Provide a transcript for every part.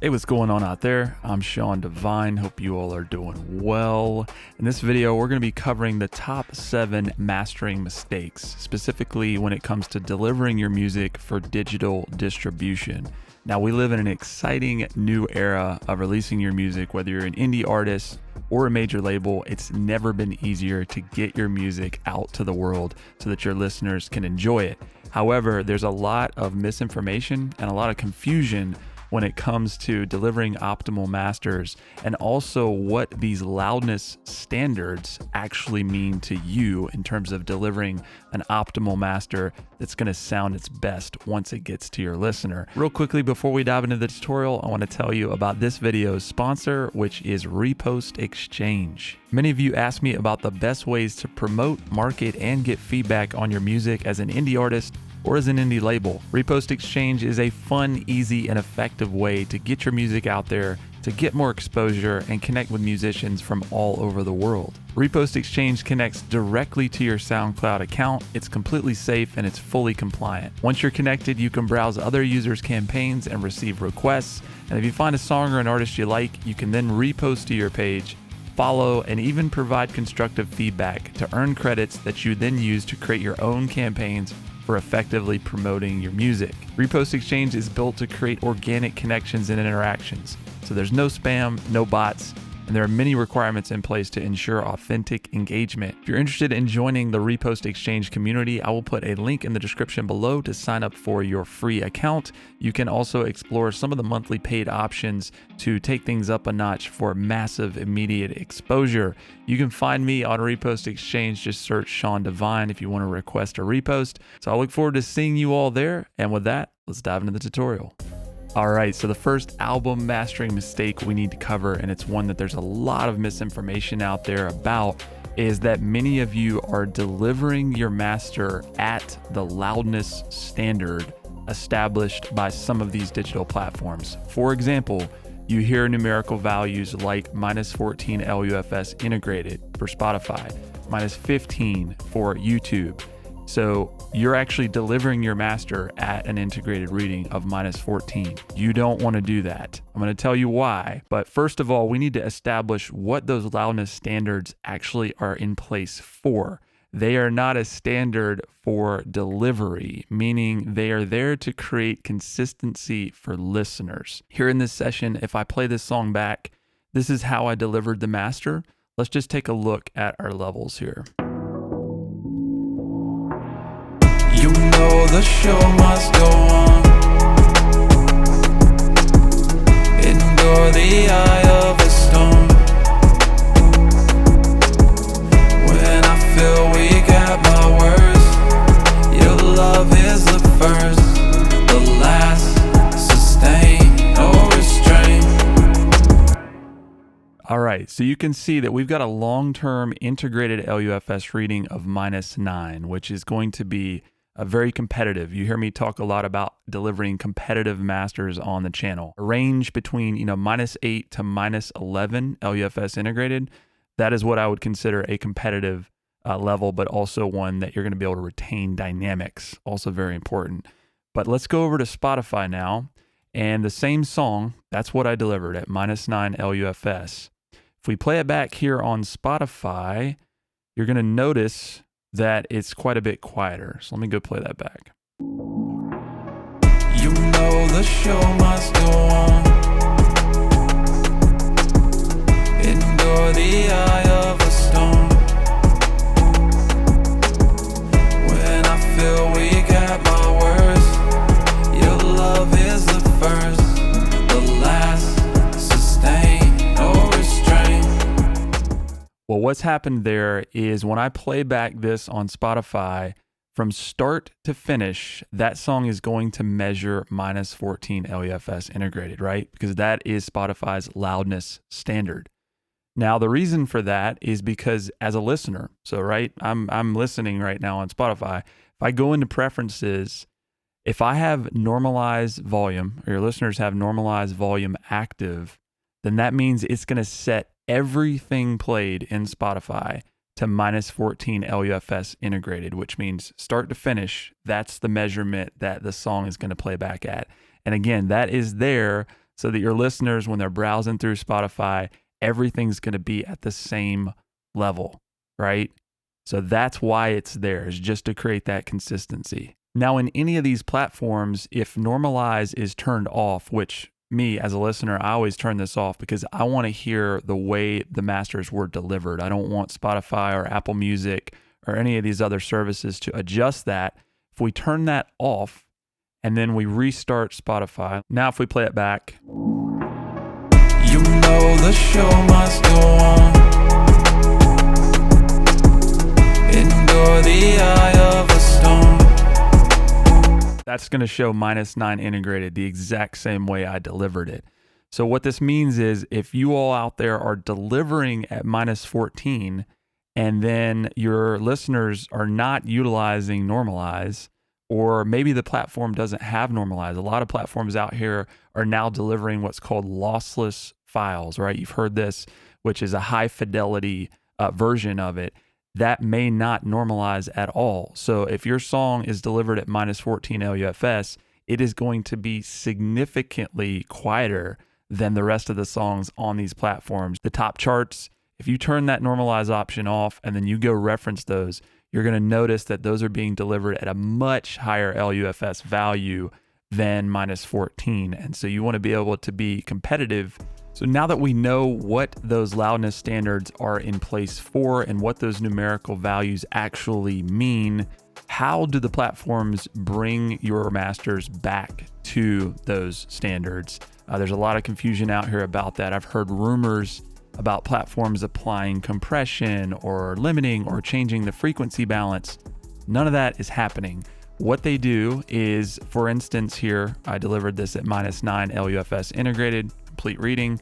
Hey, what's going on out there? I'm Sean Devine. Hope you all are doing well. In this video, we're going to be covering the top 7 mastering mistakes, specifically when it comes to delivering your music for digital distribution. Now, we live in an exciting new era of releasing your music, whether you're an indie artist or a major label. It's never been easier to get your music out to the world so that your listeners can enjoy it. However, there's a lot of misinformation and a lot of confusion when it comes to delivering optimal masters, and also what these loudness standards actually mean to you in terms of delivering an optimal master that's going to sound its best once it gets to your listener. Real quickly, before we dive into the tutorial, I want to tell you about this video's sponsor, which is Repost Exchange. Many of you ask me about the best ways to promote, market, and get feedback on your music as an indie artist or as an indie label. Repost Exchange is a fun, easy, and effective way to get your music out there, to get more exposure, and connect with musicians from all over the world. Repost Exchange connects directly to your SoundCloud account. It's completely safe and it's fully compliant. Once you're connected, you can browse other users' campaigns and receive requests. And if you find a song or an artist you like, you can then repost to your page, follow, and even provide constructive feedback to earn credits that you then use to create your own campaigns for effectively promoting your music. Repost Exchange is built to create organic connections and interactions. So there's no spam, no bots, and there are many requirements in place to ensure authentic engagement. If you're interested in joining the Repost Exchange community, I will put a link in the description below to sign up for your free account. You can also explore some of the monthly paid options to take things up a notch for massive immediate exposure. You can find me on Repost Exchange. Just search Sean Devine if you want to request a repost. So I look forward to seeing you all there. And with that, let's dive into the tutorial. All right, so the first album mastering mistake we need to cover, and it's one that there's a lot of misinformation out there about, is that many of you are delivering your master at the loudness standard established by some of these digital platforms. For example, you hear numerical values like -14 LUFS integrated for Spotify, -15 for YouTube. So you're actually delivering your master at an integrated reading of -14. You don't want to do that. I'm going to tell you why. But first of all, we need to establish what those loudness standards actually are in place for. They are not a standard for delivery, meaning they are there to create consistency for listeners. Here in this session, if I play this song back, this is how I delivered the master. Let's just take a look at our levels here. You know the show must go on. Endure the eye of a storm. When I feel weak at my worst, your love is the first, the last, sustain, no restraint. All right, so you can see that we've got a long-term integrated LUFS reading of -9, which is going to be very competitive. You hear me talk a lot about delivering competitive masters on the channel. A range between -8 to -11 LUFS integrated. That is what I would consider a competitive level, but also one that you're going to be able to retain dynamics. Also very important. But let's go over to Spotify now, and the same song, that's what I delivered at -9 LUFS. If we play it back here on Spotify, you're going to notice that it's quite a bit quieter. So let me go play that back. You know the show must go on. Endure the eye of a storm. When I feel weak at my worst, your love is the first, the last, sustain, no restraint. Well, what's happened there is when I play back this on Spotify, from start to finish, that song is going to measure -14 LUFS integrated, right? Because that is Spotify's loudness standard. Now, the reason for that is because as a listener, so right, I'm listening right now on Spotify. If I go into preferences, if I have normalized volume, or your listeners have normalized volume active, then that means it's going to set everything played in Spotify to -14 LUFS integrated, which means start to finish, that's the measurement that the song is going to play back at. And again, that is there so that your listeners, when they're browsing through Spotify, everything's going to be at the same level, right? So that's why it's there, is just to create that consistency. Now, in any of these platforms, if normalize is turned off, which me as a listener, I always turn this off because I want to hear the way the masters were delivered. I don't want Spotify or Apple Music or any of these other services to adjust that. If we turn that off and then we restart Spotify, now if we play it back, You know the show must go on. Endure the eye of a storm. that's going to show -9 integrated the exact same way I delivered it. So what this means is if you all out there are delivering at -14 and then your listeners are not utilizing normalize, or maybe the platform doesn't have normalize. A lot of platforms out here are now delivering what's called lossless files, right? You've heard this, which is a high fidelity version of it. That may not normalize at all. So if your song is delivered at -14 LUFS, it is going to be significantly quieter than the rest of the songs on these platforms. The top charts, if you turn that normalize option off and then you go reference those, you're going to notice that those are being delivered at a much higher LUFS value than -14. And so you want to be able to be competitive. So now that we know what those loudness standards are in place for and what those numerical values actually mean, how do the platforms bring your masters back to those standards? There's a lot of confusion out here about that. I've heard rumors about platforms applying compression or limiting or changing the frequency balance. None of that is happening. What they do is, for instance, here, I delivered this at -9 LUFS integrated, complete reading.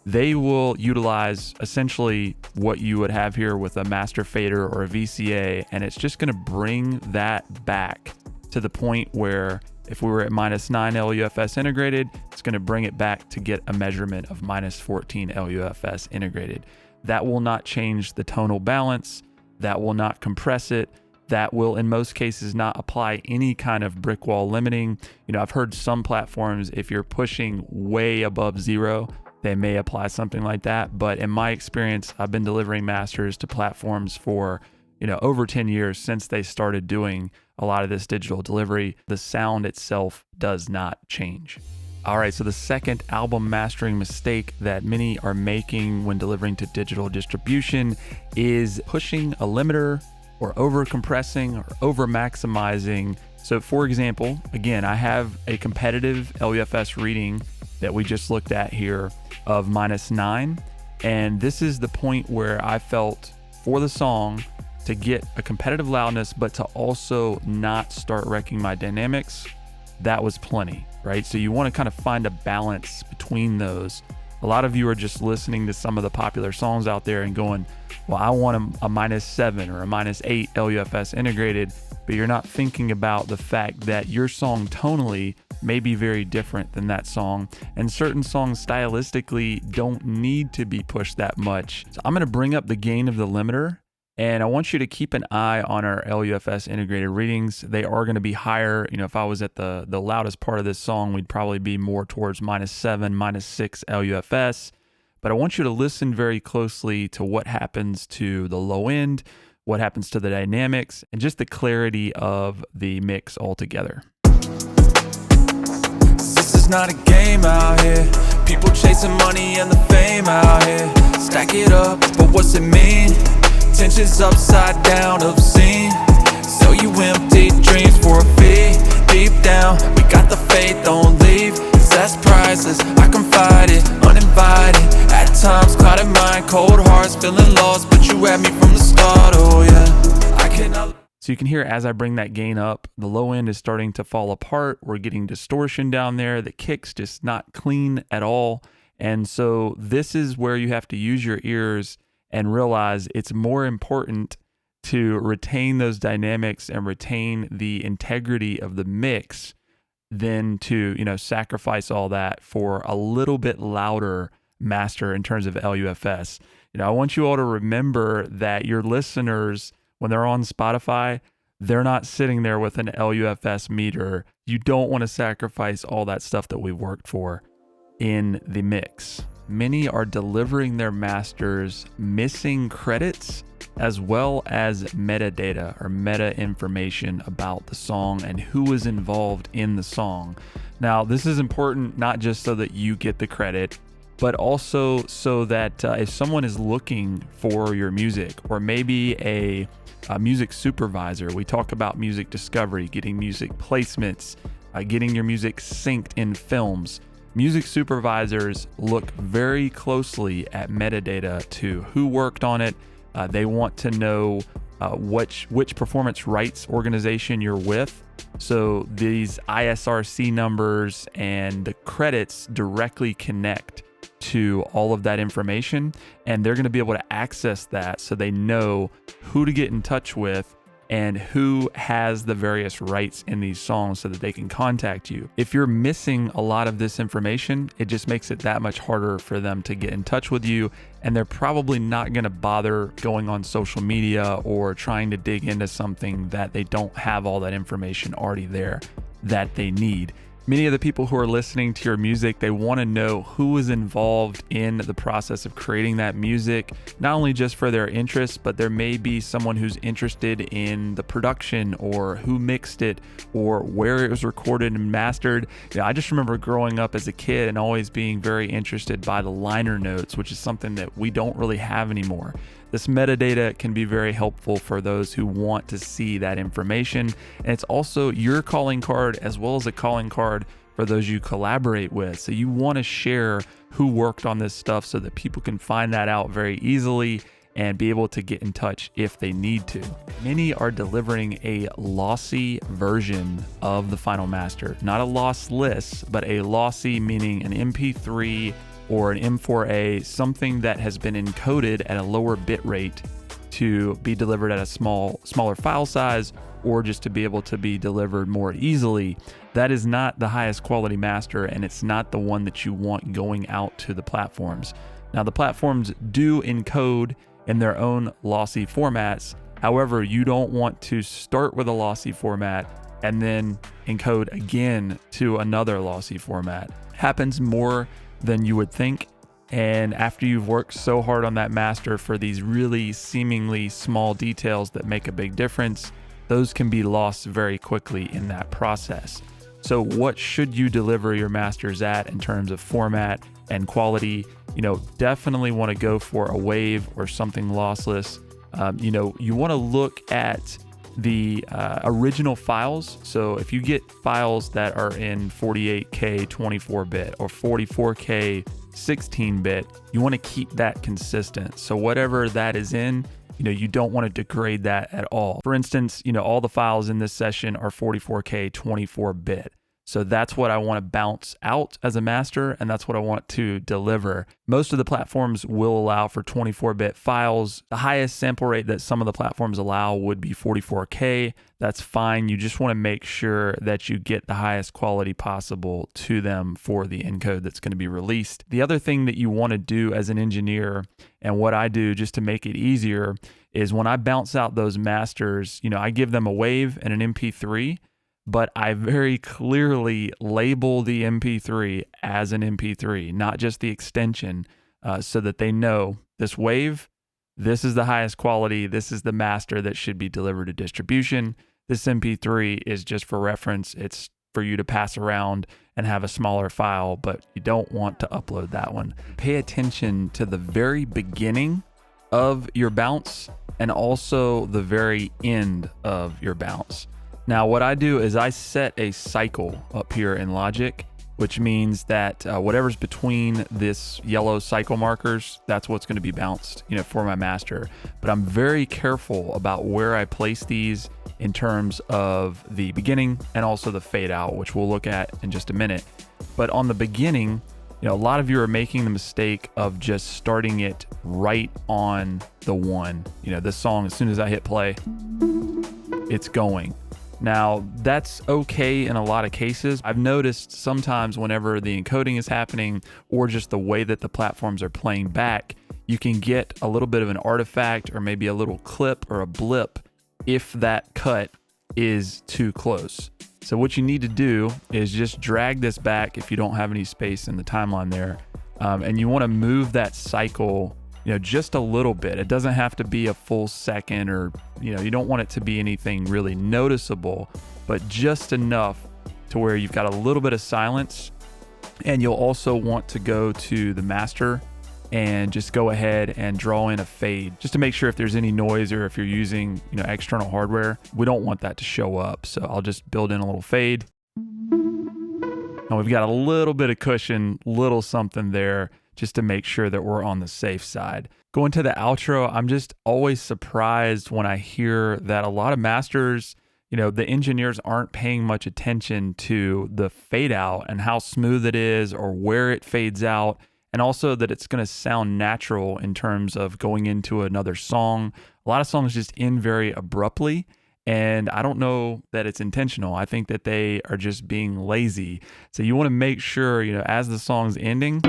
They will utilize essentially what you would have here with a master fader or a VCA, and it's just going to bring that back to the point where if we were at -9 LUFS integrated, it's going to bring it back to get a measurement of -14 LUFS integrated. That will not change the tonal balance. That will not compress it. That will, in most cases, not apply any kind of brick wall limiting. You know, I've heard some platforms, if you're pushing way above 0, they may apply something like that. But in my experience, I've been delivering masters to platforms for, over 10 years since they started doing a lot of this digital delivery. The sound itself does not change. All right, so the second album mastering mistake that many are making when delivering to digital distribution is pushing a limiter or over compressing or over maximizing. So for example, again, I have a competitive LUFS reading that we just looked at here of -9. And this is the point where I felt for the song to get a competitive loudness, but to also not start wrecking my dynamics. That was plenty, right? So you want to kind of find a balance between those. A lot of you are just listening to some of the popular songs out there and going, well, I want a -7 or a -8 LUFS integrated, but you're not thinking about the fact that your song tonally may be very different than that song, and certain songs stylistically don't need to be pushed that much. So I'm going to bring up the gain of the limiter, and I want you to keep an eye on our LUFS integrated readings. They are going to be higher. If I was at the loudest part of this song, we'd probably be more towards -7, -6 LUFS. But I want you to listen very closely to what happens to the low end, what happens to the dynamics, and just the clarity of the mix altogether. This is not a game out here. People chasing money and the fame out here. Stack it up, but what's it mean? Tensions upside down, obscene. So you empty dreams for a fee. Deep down, we got the faith, don't leave. 'Cause that's priceless, I confide it, uninvited. At times, clouded mind, cold hearts, feeling lost. But you had me from the start, oh yeah. I cannot. So you can hear as I bring that gain up, the low end is starting to fall apart. We're getting distortion down there. The kick's just not clean at all. And so this is where you have to use your ears and realize it's more important to retain those dynamics and retain the integrity of the mix than to, sacrifice all that for a little bit louder master in terms of LUFS. I want you all to remember that your listeners, when they're on Spotify, they're not sitting there with an LUFS meter. You don't want to sacrifice all that stuff that we've worked for. in the mix. Many are delivering their masters missing credits as well as metadata or meta information about the song and who is involved in the song. Now, this is important not just so that you get the credit, but also so that if someone is looking for your music, or maybe a music supervisor, we talk about music discovery, getting music placements, getting your music synced in films. Music supervisors look very closely at metadata to who worked on it. They want to know which performance rights organization you're with. So these ISRC numbers and the credits directly connect to all of that information, and they're going to be able to access that so they know who to get in touch with and who has the various rights in these songs so that they can contact you. If you're missing a lot of this information, it just makes it that much harder for them to get in touch with you, and they're probably not going to bother going on social media or trying to dig into something that they don't have all that information already there that they need. Many of the people who are listening to your music, they want to know who is involved in the process of creating that music, not only just for their interest, but there may be someone who's interested in the production or who mixed it or where it was recorded and mastered. I just remember growing up as a kid and always being very interested by the liner notes, which is something that we don't really have anymore. This metadata can be very helpful for those who want to see that information. And it's also your calling card as well as a calling card for those you collaborate with. So you want to share who worked on this stuff so that people can find that out very easily and be able to get in touch if they need to. Many are delivering a lossy version of the final master, not a lossless, but a lossy, meaning an MP3 or an M4A, something that has been encoded at a lower bit rate to be delivered at a smaller file size, or just to be able to be delivered more easily. That is not the highest quality master, and it's not the one that you want going out to the platforms. Now, the platforms do encode in their own lossy formats. However, you don't want to start with a lossy format and then encode again to another lossy format. Happens more than you would think. And after you've worked so hard on that master for these really seemingly small details that make a big difference, those can be lost very quickly in that process. So what should you deliver your masters at in terms of format and quality? Definitely want to go for a wave or something lossless. You want to look at the original files. So if you get files that are in 48K 24-bit or 44K 16-bit, you want to keep that consistent. So whatever that is in, you don't want to degrade that at all. For instance, all the files in this session are 44K 24-bit. So that's what I want to bounce out as a master, and that's what I want to deliver. Most of the platforms will allow for 24-bit files. The highest sample rate that some of the platforms allow would be 44K. That's fine. You just want to make sure that you get the highest quality possible to them for the encode that's going to be released. The other thing that you want to do as an engineer, and what I do just to make it easier, is when I bounce out those masters, I give them a wave and an MP3, but I very clearly label the MP3 as an MP3, not just the extension, so that they know this wave, this is the highest quality, this is the master that should be delivered to distribution. This MP3 is just for reference. It's for you to pass around and have a smaller file, but you don't want to upload that one. Pay attention to the very beginning of your bounce and also the very end of your bounce. Now, what I do is I set a cycle up here in Logic, which means that whatever's between this yellow cycle markers, that's what's going to be bounced, for my master. But I'm very careful about where I place these in terms of the beginning and also the fade out, which we'll look at in just a minute. But on the beginning, a lot of you are making the mistake of just starting it right on the one. This song, as soon as I hit play, it's going. Now, that's okay in a lot of cases. I've noticed sometimes whenever the encoding is happening or just the way that the platforms are playing back, you can get a little bit of an artifact or maybe a little clip or a blip if that cut is too close. So what you need to do is just drag this back if you don't have any space in the timeline there. And you want to move that cycle, just a little bit. It doesn't have to be a full second, or, you don't want it to be anything really noticeable, but just enough to where you've got a little bit of silence. And you'll also want to go to the master and just go ahead and draw in a fade just to make sure if there's any noise, or if you're using, external hardware, we don't want that to show up. So I'll just build in a little fade. And we've got a little bit of cushion, little something there, just to make sure that we're on the safe side. Going to the outro, I'm just always surprised when I hear that a lot of masters, the engineers aren't paying much attention to the fade out and how smooth it is, or where it fades out, and also that it's going to sound natural in terms of going into another song. A lot of songs just end very abruptly. And I don't know that it's intentional. I think that they are just being lazy. So you want to make sure, as the song's ending,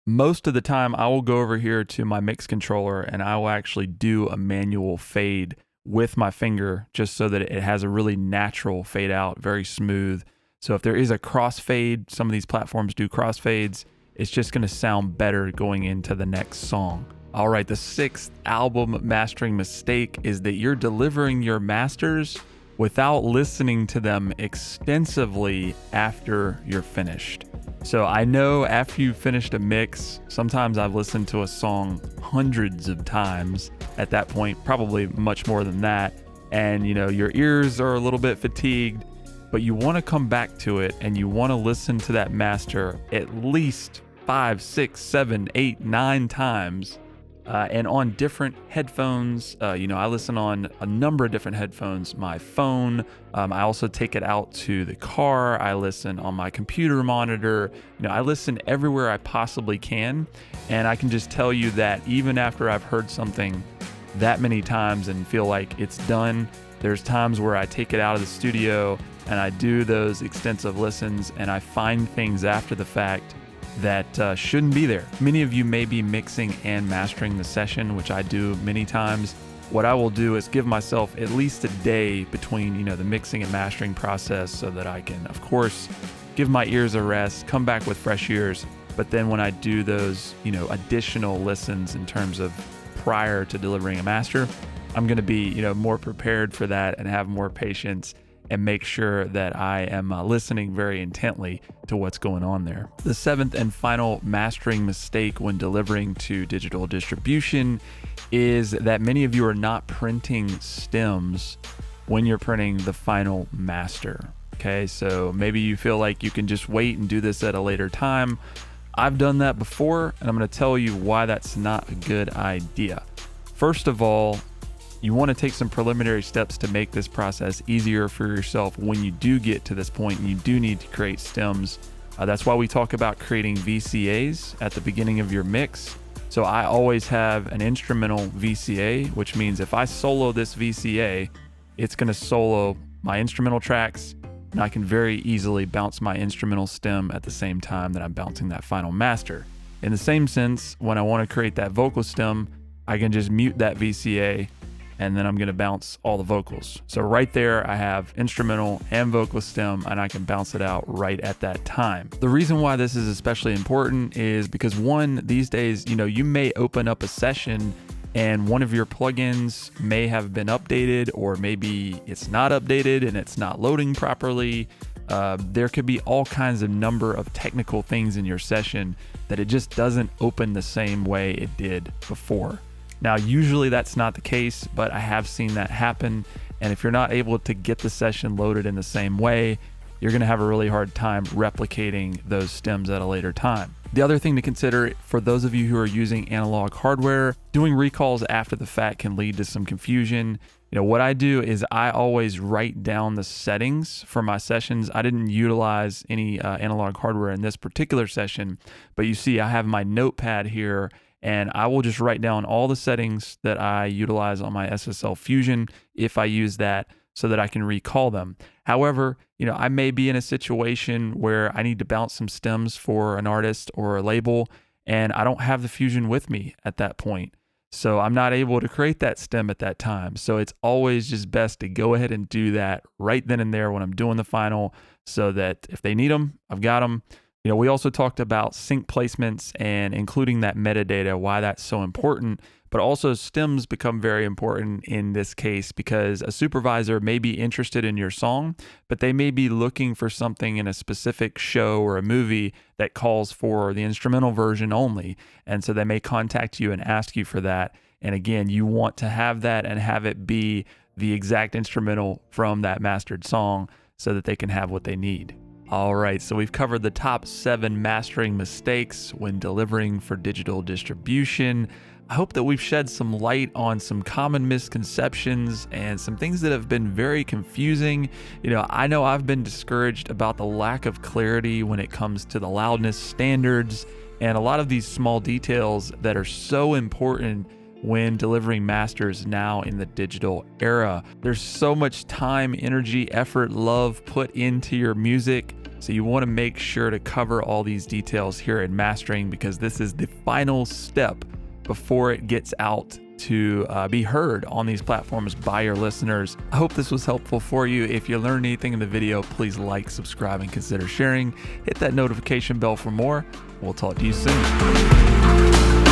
most of the time I will go over here to my mix controller and I will actually do a manual fade with my finger, just so that it has a really natural fade out, very smooth. So if there is a crossfade, some of these platforms do crossfades, it's just going to sound better going into the next song. All right, the sixth album mastering mistake is that you're delivering your masters without listening to them extensively after you're finished. So I know after you've finished a mix, sometimes I've listened to a song hundreds of times at that point, probably much more than that. And your ears are a little bit fatigued, but you want to come back to it and you want to listen to that master at least 5, 6, 7, 8, 9 times, and on different headphones. I listen on a number of different headphones. My phone, I also take it out to the car. I listen on my computer monitor. I listen everywhere I possibly can. And I can just tell you that even after I've heard something that many times and feel like it's done, there's times where I take it out of the studio and I do those extensive listens, and I find things after the fact that shouldn't be there. Many of you may be mixing and mastering the session, which I do many times. What I will do is give myself at least a day between, the mixing and mastering process, so that I can, of course, give my ears a rest, come back with fresh ears. But then when I do those, additional listens in terms of prior to delivering a master, I'm going to be, more prepared for that and have more patience and make sure that I am listening very intently to what's going on there. The seventh and final mastering mistake when delivering to digital distribution is that many of you are not printing stems when you're printing the final master. Okay, so maybe you feel like you can just wait and do this at a later time. I've done that before, and I'm going to tell you why that's not a good idea. First of all, you want to take some preliminary steps to make this process easier for yourself when you do get to this point and you do need to create stems. That's why we talk about creating VCAs at the beginning of your mix. So I always have an instrumental VCA, which means if I solo this VCA, it's going to solo my instrumental tracks, and I can very easily bounce my instrumental stem at the same time that I'm bouncing that final master. In the same sense, when I want to create that vocal stem, I can just mute that VCA, and then I'm going to bounce all the vocals. So right there, I have instrumental and vocal stem, and I can bounce it out right at that time. The reason why this is especially important is because, one, these days, you may open up a session and one of your plugins may have been updated, or maybe it's not updated and it's not loading properly. There could be all kinds of number of technical things in your session that it just doesn't open the same way it did before. Now, usually that's not the case, but I have seen that happen. And if you're not able to get the session loaded in the same way, you're going to have a really hard time replicating those stems at a later time. The other thing to consider for those of you who are using analog hardware, doing recalls after the fact can lead to some confusion. What I do is I always write down the settings for my sessions. I didn't utilize any analog hardware in this particular session, but you see I have my notepad here, and I will just write down all the settings that I utilize on my SSL Fusion if I use that, so that I can recall them. However, I may be in a situation where I need to bounce some stems for an artist or a label, and I don't have the Fusion with me at that point. So I'm not able to create that stem at that time. So it's always just best to go ahead and do that right then and there when I'm doing the final, so that if they need them, I've got them. We also talked about sync placements and including that metadata, why that's so important, but also stems become very important in this case because a supervisor may be interested in your song, but they may be looking for something in a specific show or a movie that calls for the instrumental version only. And so they may contact you and ask you for that. And again, you want to have that and have it be the exact instrumental from that mastered song so that they can have what they need. All right, so we've covered the top 7 mastering mistakes when delivering for digital distribution. I hope that we've shed some light on some common misconceptions and some things that have been very confusing. I know I've been discouraged about the lack of clarity when it comes to the loudness standards and a lot of these small details that are so important when delivering masters now in the digital era. There's so much time, energy, effort, love put into your music. So you want to make sure to cover all these details here in mastering, because this is the final step before it gets out to be heard on these platforms by your listeners. I hope this was helpful for you. If you learned anything in the video, please like, subscribe, and consider sharing. Hit that notification bell for more. We'll talk to you soon.